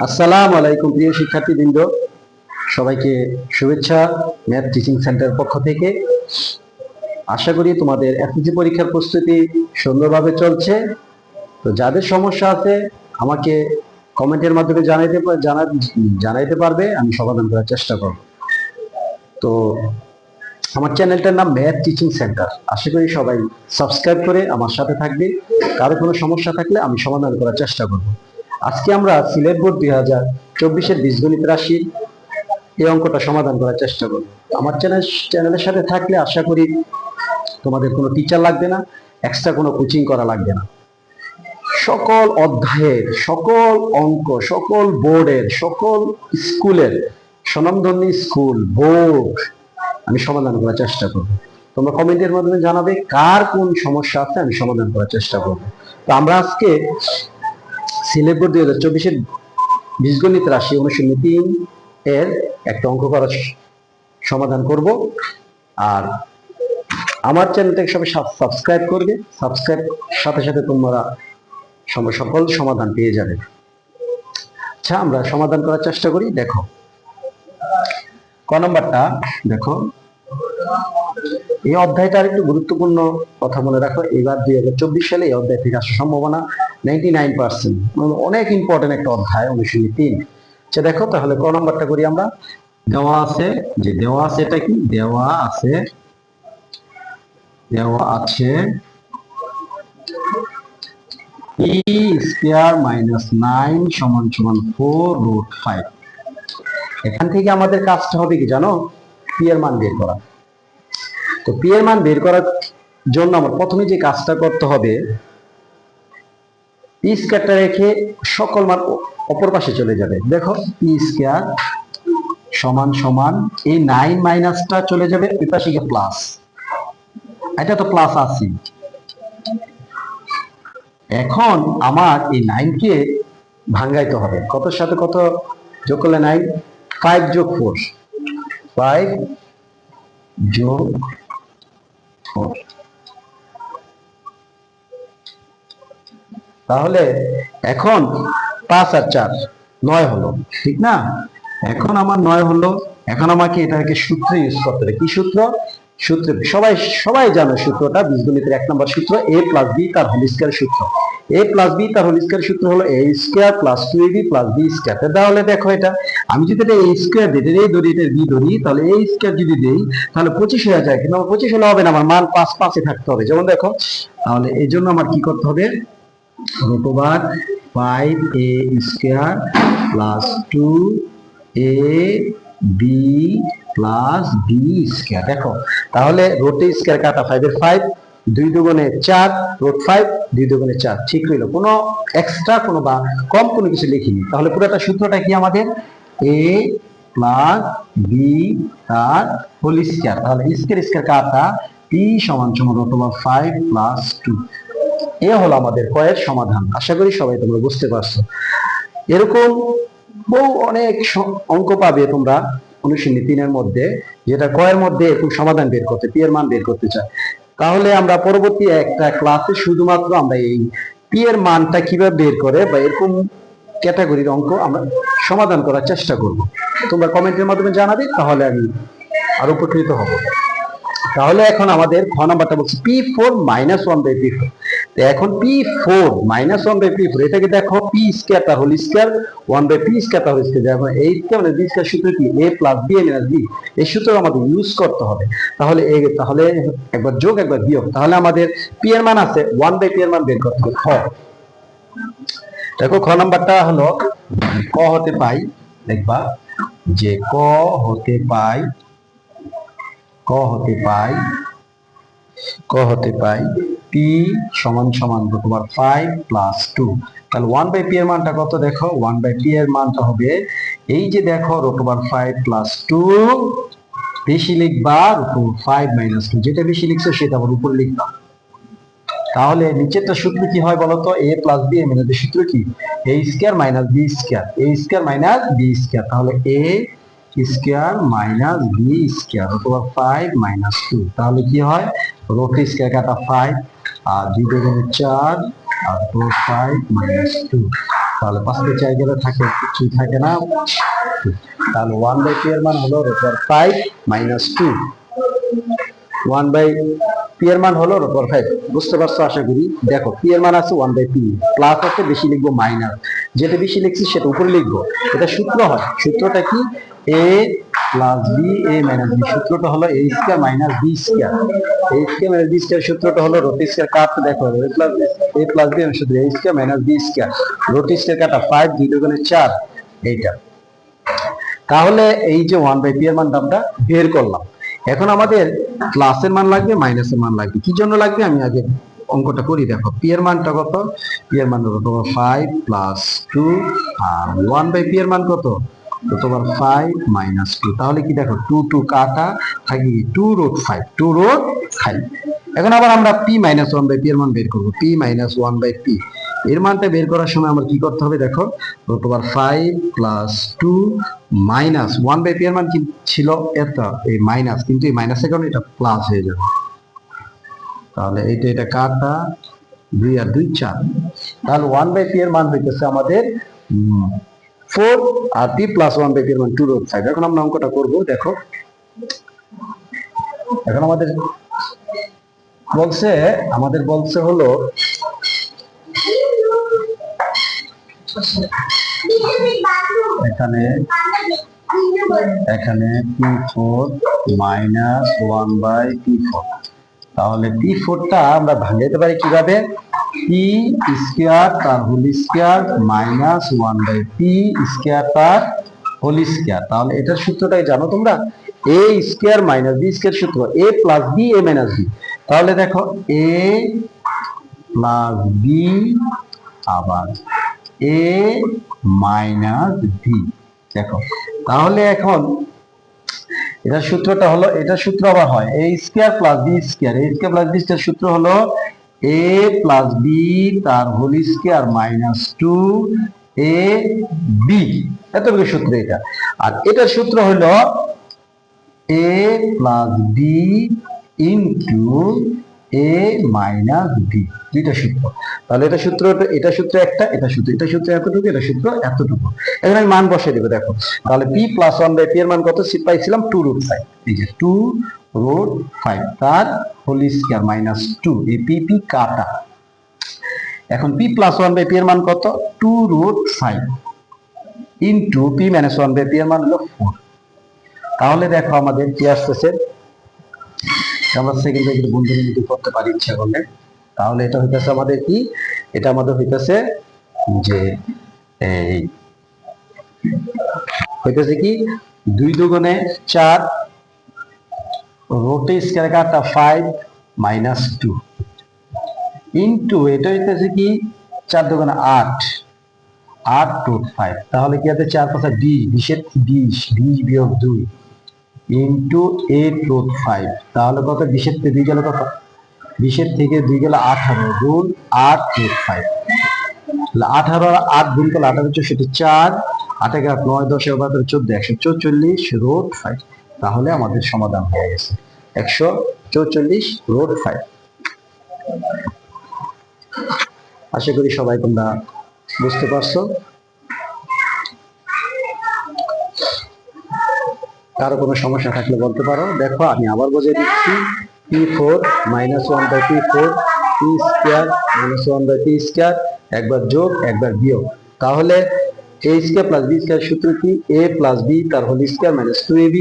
আসসালামু আলাইকুম প্রিয় শিক্ষার্থীবৃন্দ, সবাইকে শুভেচ্ছা ম্যাথ টিচিং সেন্টারের পক্ষ থেকে। আশা করি তোমাদের এসএসসি পরীক্ষার প্রস্তুতি সুন্দরভাবে চলছে। তো যাদের সমস্যা আছে আমাকে কমেন্টের মাধ্যমে জানাইতে পারবে, আমি সমাধান করার চেষ্টা করব। তো আমার চ্যানেলটার নাম ম্যাথ টিচিং সেন্টার, আশা করি সবাই সাবস্ক্রাইব করে আমার সাথে থাকবে। কারো কোনো সমস্যা থাকলে আমি সমাধান করার চেষ্টা করব। আজকে আমরা সিলেট বোর্ড 2024-এর বীজগণিত রাশির এই অঙ্কটা সমাধান করার চেষ্টা করব। আমার চ্যানেলের সাথে থাকলে আশা করি তোমাদের কোনো টিচার লাগবে না, এক্সট্রা কোনো কোচিং করা লাগবে না। সকল অধ্যায়ের, সকল অঙ্ক, সকল বোর্ডের, সকল স্কুলের, স্বনামধন্য স্কুল বোর্ড আমি সমাধান করার চেষ্টা করব। তোমরা কমেন্টের মাধ্যমে জানাবে কার কোন সমস্যা আছে, আমি সমাধান করার চেষ্টা করব। তো আমরা আজকে সিলেট বোর্ড 2024-এর বীজগণিত রাশি অনুশীলনী 3 এর একটা অঙ্ক করার সমাধান করব। আর আমার চ্যানেলটাকে সবাই সাবস্ক্রাইব করবে, সাবস্ক্রাইব সাথে সাথে তোমরা সকল সমাধান পেয়ে যাবে। আচ্ছা, আমরা সমাধান করার চেষ্টা করি। দেখো ক নম্বরটা, দেখো এই অধ্যায়টার একটু গুরুত্বপূর্ণ কথা মনে রাখো। এবার 2024 সালে এই অধ্যায় থেকে আসার সম্ভাবনা 99%। অনেক ইম্পর্টেন্ট একটা অধ্যায় অনুশীলনী 3। আচ্ছা দেখো, তাহলে ক নম্বরটা করি আমরা। দেওয়া আছে এটা কি দেওয়া আছে e স্কয়ার মাইনাস 9 সমান সমান 4√5। এখান থেকে আমাদের কাজটা হবে কি জানো, পি এর মান বের করা। তো পি এর মান বের করার জন্য আমার প্রথমে যে কাজটা করতে হবে, পি স্কয়ারটা রেখে সকল মান অপর পাশে চলে যাবে। দেখো পি স্কয়ার সমান সমান এই 9 মাইনাসটা চলে যাবে ওই পাশে গিয়ে প্লাস, এটা তো প্লাস আছে। এখন আমার এই 9 কে ভাঙাইতে হবে। কতর সাথে কত যোগ করলে 9? 5 যোগ 4, 5 যোগ 4। তাহলে এখন 5 আর 4 9 হলো, ঠিক না? এখন আমার 9 হলো। এখন আমাকে এটাকে সূত্র ইউজ করতে হবে। কি সূত্র? সূত্র সবাই জানো সূত্রটা, বীজগণিতের 1 নম্বর সূত্র, a প্লাস b তার হোল স্কয়ার সূত্র। a প্লাস b তার হোল স্কয়ার সূত্র হলো a square plus 2ab plus b square. তাহলে দেখো এটা আমি যদি এটা a স্কয়ার দিই, এটা a ধরি, এটা b ধরি, তাহলে a স্কয়ার যদি দেই তাহলে 25 হয়ে যায়। কিন্তু আমার 25 হলে হবে না, আমার মান 5 5 এ থাকতে হবে। যেমন দেখো, তাহলে এই জন্য আমার কি করতে হবে, √5a square plus 2ab plus b square. দেখো তাহলে রুট স্কয়ার কাটা 5 এর 5, 2 দুগুণে 4, √5 2 দুগুণে 4। ঠিক হইলো, কোনো এক্সট্রা কোনো বা কম কোনো কিছু লিখিনি। তাহলে পুরোটা সূত্রটা কি আমাদের? a প্লাস b তার হোল স্কয়ার। তাহলে স্কয়ার স্কয়ার কাটা p সমান সমান √5 প্লাস 2। এ হলো আমাদের কয়ের সমাধান। আশা করি সবাই তোমরা বুঝতে পারছো। এরকম অনেক অঙ্ক পাবে তোমরা অনুশীলনী 3 এর মধ্যে, যেটা কয়ের মধ্যে এরকম সমাধান বের করতে, পি এর মান বের করতে চায়। তাহলে আমরা পরবর্তী একটা ক্লাসে শুধুমাত্র আমরা এই পি এর মানটা কিভাবে বের করে বা এরকম ক্যাটাগরির অঙ্ক আমরা সমাধান করার চেষ্টা করব। তোমরা কমেন্টের মাধ্যমে জানাবে, তাহলে আমি আরো উপকৃত হব। তাহলে এখন আমাদের খ নাম্বারটা বলছে p4 মাইনাস 1/p4। তো এখন p4 মাইনাস 1/p4 এটাকে দেখো পি স্কয়ার তার হোল স্কয়ার 1/p স্কয়ার তার হোল স্কয়ার। দেখো এই মানে বি স্কয়ার সূত্র কি a plus b minus b, এই সূত্র আমাদের ইউজ করতে হবে। তাহলে তাহলে একবার যোগ একবার বিয়োগ, তাহলে আমাদের p এর মান আছে 1/p এর মান বের করতে হবে। খ দেখো খ নাম্বারটা হলো ক হতে পাই, দেখবা যে ক হতে পাই p সমান সমান তোমার 5 প্লাস 2। তাহলে 1/p এর মানটা কত? দেখো 1/p এর মানটা হবে এই যে দেখো √5 প্লাস 2, বেশি লিখবা √5 মাইনাস 2, যেটা বেশি লিখছো সেটা আবার উপরে লিখবা। তাহলে নিচেরটা সূত্র কি হয় বলতো? a plus b minus b সূত্র কি? a square minus b square, a square minus b square. তাহলে a square minus b square অথবা 5 মাইনাস 2। তাহলে কি হয়? √5 স্কয়ার কাটা 5 আর 2 দুগুণে 4 আর 5 মাইনাস 2। তাহলে 5 কে 4 গেলে থাকে কিছুই থাকে না। তাহলে 1/p এর মান হলো √5 - 2। 1/p এর মান হলো √5। বুঝতে পারছো আশা করি। দেখো p এর মান আছে 1/p, প্লাস আছে বেশি লিখবো মাইনাস, যেটা বেশি লিখছি সেটা উপরে লিখবো। এটা সূত্র হয়, সূত্রটা কি? a plus b a minus b। সূত্রটা হলো a square minus b square. a square minus b square সূত্রটা হলো রুট স্কয়ার কাটতে দেখো a প্লাস b এর সূত্র a square minus b square, root square কাটা 5 2 দুগুণে 4 এইটা। তাহলে এই যে 1/p এর মানটা আমরা বের করলাম। এখন আমাদের প্লাসের মান লাগবে, মাইনাসের মান লাগবে। কি জন্য লাগবে আমি আগে অঙ্কটা করি। দেখো p এর মানটা কত? p এর মান হলো তোমার 5 প্লাস 2, আর 1/p এর মান কত? তোমার 5 মাইনাস 2। তাহলে কি দেখো 2 2 কাটা থাকি 2√5, 2√5। এখন আবার আমরা p মাইনাস 1/p এর মান বের করব। p মাইনাস 1/p এর মানটা বের করার সময় আমার কি করতে হবে? দেখো তোমার 5 প্লাস 2 মাইনাস 1/p এর মান কি ছিল? এটা এই মাইনাস, কিন্তু এই মাইনাসের কারণে এটা প্লাস হয়ে যাবে। তাহলে এটা কাটা 2 আর 2 4। তাহলে 1/p এর মান হইতেছে আমাদের 4, আর p প্লাস 1/p এর মান 2√5। এখন আমরা অঙ্কটা করব। দেখো এখন আমাদের বলছে হলো এখানে p4 মাইনাস 1/p4। তাহলে p4 টা আমরা ভাঙাইতে পারি কিভাবে? p স্কয়ার তার whole square minus 1/p square তার হোল স্কয়ার। তাহলে এটার সূত্রটাই জানো তোমরা? a square minus b square সূত্র a plus b a minus b। তাহলে দেখো a প্লাস b আবার a মাইনাস b। দেখো তাহলে এখন এটার সূত্রটা হলো, এটার সূত্র আবার হয় a square plus b square. a square plus b square সূত্র হলো a প্লাস b তার হোল স্কয়ার মাইনাস 2ab। এতটুকু সূত্র এটা। আর এটার সূত্র হলো a plus b into a minus b। দুইটা সূত্র। তাহলে এটা সূত্র একটা, এটা সূত্র এতটুকু, এটা সূত্র এতটুকু। এখন আমি মান বসিয়ে দেব। দেখো তাহলে p প্লাস 1/p এর মান কত পাইছিলাম? 2√5। এই যে 2√5 তার হোল স্কয়ার মাইনাস 2, এই p কাটা। এখন p প্লাস 1/p এর মান কত? 2√5 ইনটু p মাইনাস 1/p এর মান হলো 4। তাহলে দেখো আমাদের কি আসতেছে, আমরা সেকেন্ডে যদি বন্ধুদের মধ্যে করতে পারি ইচ্ছা করলে। তাহলে এটা হইতেছে আমাদের কি? এটা আমাদের হইতেছে যে এই হইতেছে কি 2 দুগুণে 4 রুট স্কয়ার কাটা 5 মাইনাস 2 ইনটু এটা হইতেছে কি 4 দুগুণে 8 8√5। তাহলে কি আছে 4 5 20, 20 বিয়োগ 2 ইনটু 8√5। তাহলে কত? 20 এর থেকে 2 গেলে কত? 20 এর থেকে 2 গেলে 18 গুণ 8√5। তাহলে 18 আর 8 গুণ করলে 18 সেটা 4, 8 এর 8 9 10 11 14 144√5। তাহলে আমাদের সমাধান হয়ে গেছে 144√5। আশা করি সবাই তোমরা বুঝতে পারছো। কারো কোনো সমস্যা থাকলে বলতে পারো। দেখো আমি আবার বুঝিয়ে দিচ্ছি। p4 minus 1/p4 p square minus 1/p square, একবার যোগ একবার বিয়োগ। তাহলে a square plus b square সূত্র কি? a প্লাস b তার হোল স্কয়ার মাইনাস 2ab।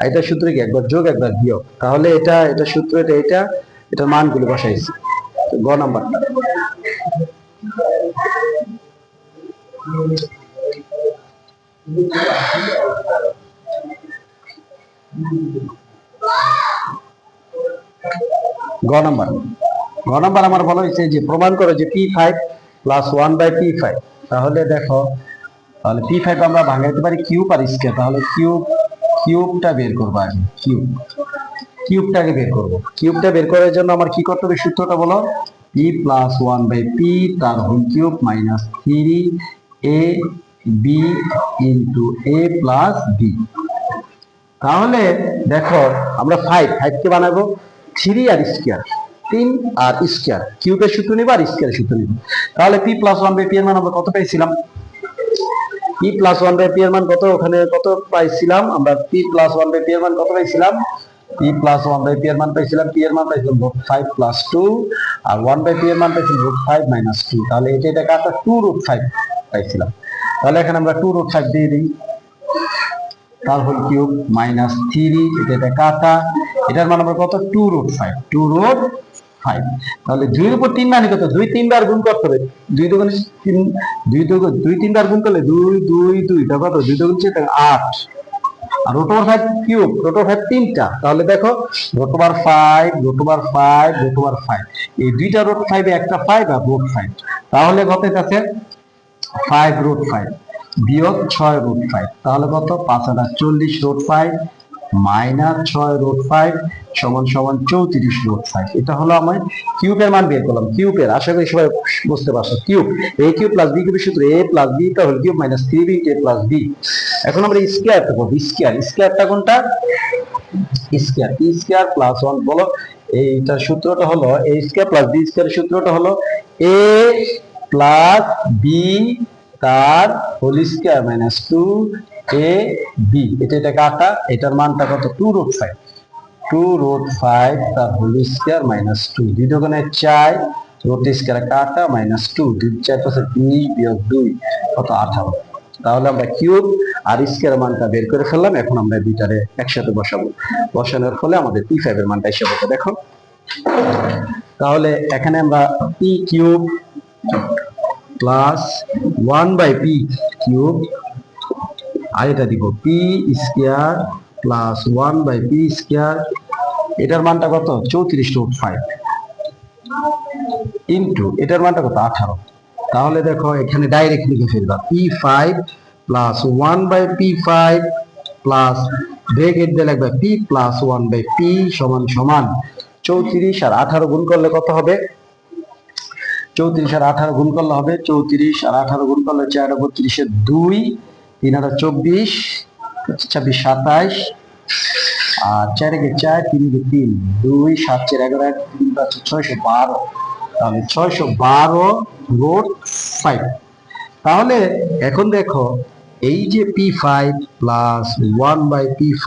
এটা সূত্র কি? একবার যোগ একবার বিয়োগ। তাহলে এটা সূত্র, এটার মানগুলো বসাইছি। গ নাম্বারটা গ নাম্বার আমার বলা হয়েছে যে প্রমাণ করো যে p5 প্লাস 1/p5। তাহলে দেখো, তাহলে p5 আমরা ভাঙাইতে পারি কিউব আর স্কয়ার। তাহলে কিউবটা বের করবো আগে। কিউবটাকে বের করবো। কিউবটা বের করার জন্য আমার কি করতে হবে? সূত্রটা বলো। p প্লাস 1/p তার whole cube minus 3ab into a plus b। তাহলে দেখো আমরা 5 কে বানাবো 3 আর স্কয়ার, 3 আর স্কয়ার, কিউবের সূত্র নিব আর স্কয়ারের সূত্র নিব। তাহলে p প্লাস 1/p এর মান আমরা কত পেয়েছিলাম? P plus one by P এর মান কত, ওখানে কত পাইছিলাম আমরা, P plus one by P এর মান কত পাইছিলাম, P plus one by P এর মান পাইছিলাম, পি এর মান পাইছিলাম √5 প্লাস 2, আর ওয়ান বাই পি এর মান পাইছিলাম √5 মাইনাস 2, তাহলে এটা কাটা 2√5 পাইছিলাম। তাহলে এখানে আমরা 2√5 দিয়ে দিই, তার হোল কিউব মাইনাস 3, এটা কাটা, এটার মান আমরা কত 2√5, 2√5। তাহলে 2 এর উপর 3 মানে কত, 2 3 বার গুণ করতে হবে, 2 দুগুণে 3, 2 3 বার গুণ করলে 2 2 2, তা কত 2 দুগুণ 8, আর √5 কিউব, √5 তিনটা, তাহলে দেখো √5 √5 √5, এই দুইটা √5 এ একটা 5 আর √5, তাহলে কত আছে 5√5 বিয়োগ 6√5, তাহলে কত 5 আর 40 √5 মাইনাস 6√5 সমান সমান 34√5। এটা হলো আমার কিউবের মান বের করলাম, কিউবের, আশা করি সবাই বুঝতে পারছো। Cube, a cube plus b কিউবের সূত্র a প্লাস b তা whole cube minus 3b a plus b। এখন আমরা স্কয়ারটা করব, স্কয়ারটা কোনটা, স্কয়ার, p স্কয়ার প্লাস 1, বলো এইটা সূত্রটা হলো a স্কয়ার প্লাস b স্কয়ারের সূত্রটা হলো a প্লাস b তার হোল স্কয়ার মাইনাস 2ab, এটা কাটা, এটার মানটা কত 2√5, 2√5 তার হোল স্কয়ার মাইনাস 2, 2 দুগুণে 4, রুট স্কয়ার কাটা মাইনাস 2, 2 4 পাশে 20 বিয়োগ 2 কত 18। তাহলে আমরা কিউব আর স্কয়ার মানটা বের করে ফেললাম। এখন আমরা দুইটারে একসাথে বসাবো, বসানোর ফলে আমাদের p5 এর মানটা এসে পড়বে। দেখো তাহলে এখানে আমরা p cube plus 1 by p cube, আর এটা দিব p square plus 1 by p square, এটার মানটা কত 34√5 ইনটু এটার মানটা কত 18। তাহলে দেখো এখানে ডাইরেক্ট লিখে ফেলবা p5 plus 1 by p5 plus bracket দিয়ে লিখবা p প্লাস 1 বাই p সমান সমান 34 আর 18 গুণ করলে কত হবে, 34 আর 18 গুণ করলে হবে, 34 আর 18 গুণ করলে 4 32 এর 2, 3 আর 24, 26 27, আর 4 এর 4, 3 এর 3, 2 7 4 11 3 5 612, তাহলে 612√5। তাহলে এখন দেখো এই যে p5 plus 1 by p5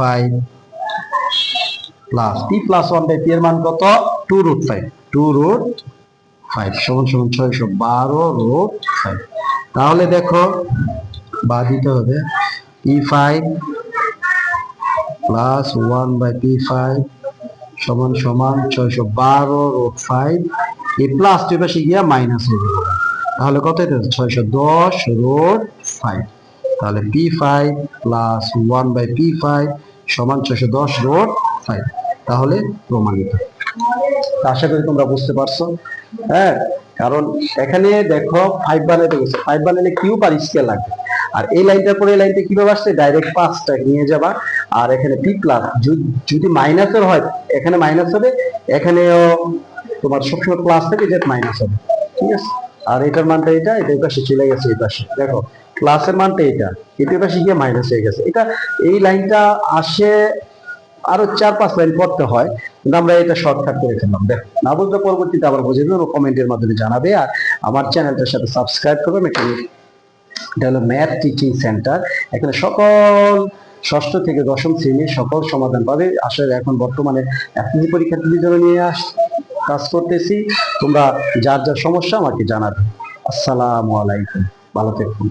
plus p plus 1 by p এর মান কত 2√5, 2√5 সমান সমান 612√5। তাহলে দেখো বা দিতে হবে p5 প্লাস 1 বাই p5 সমান সমান 612√5, এই প্লাস দুই পাশে গিয়া মাইনাস হয়ে যাবে, তাহলে কত এটা 610√5। তাহলে p5 প্লাস 1 বাই p5 সমান 610√5, তাহলে প্রমাণিত। আশা করি তোমরা বুঝতে পারছো। হ্যাঁ, কারণ এখানে দেখো 5 বানাতে গেছে, 5 বানালে কিউব আর স্কয়ার লাগবে, আর এই লাইনটার পরে এই লাইনটা কিভাবে আসছে, ডাইরেক্ট 5টা নিয়ে যাবা, আর এখানে p প্লাস যদি মাইনাসের হয় এখানে মাইনাস হবে, এখানেও তোমার সবসময় প্লাস থাকে, যে মাইনাস হবে, ঠিক আছে। আর এটার মানটা এটা এই পাশে চলে গেছে, এই পাশে দেখো প্লাসের মানটা এটা, এটার পাশে গিয়ে মাইনাস হয়ে গেছে। এটা এই লাইনটা আসে আরো 4-5 লাইন পড়তে হয়, কিন্তু আমরা এটা শর্টকাট করে ফেললাম। দেখো না বুঝলে পরবর্তীতে আবার বুঝে দেবো, কমেন্টের মাধ্যমে জানাবে, আর আমার চ্যানেলটার সাথে সাবস্ক্রাইব করবেন। এখানে এটা হলো ম্যাথ টিচিং সেন্টার, এখানে সকল ষষ্ঠ থেকে দশম শ্রেণীর সকল সমাধান পাবে। আসলে এখন বর্তমানে এসএসসি পরীক্ষার্থীদের জন্য নিয়ে কাজ করতেছি, তোমরা যার যার সমস্যা আমাকে জানাবে। আসসালামু আলাইকুম, ভালো থাকুন।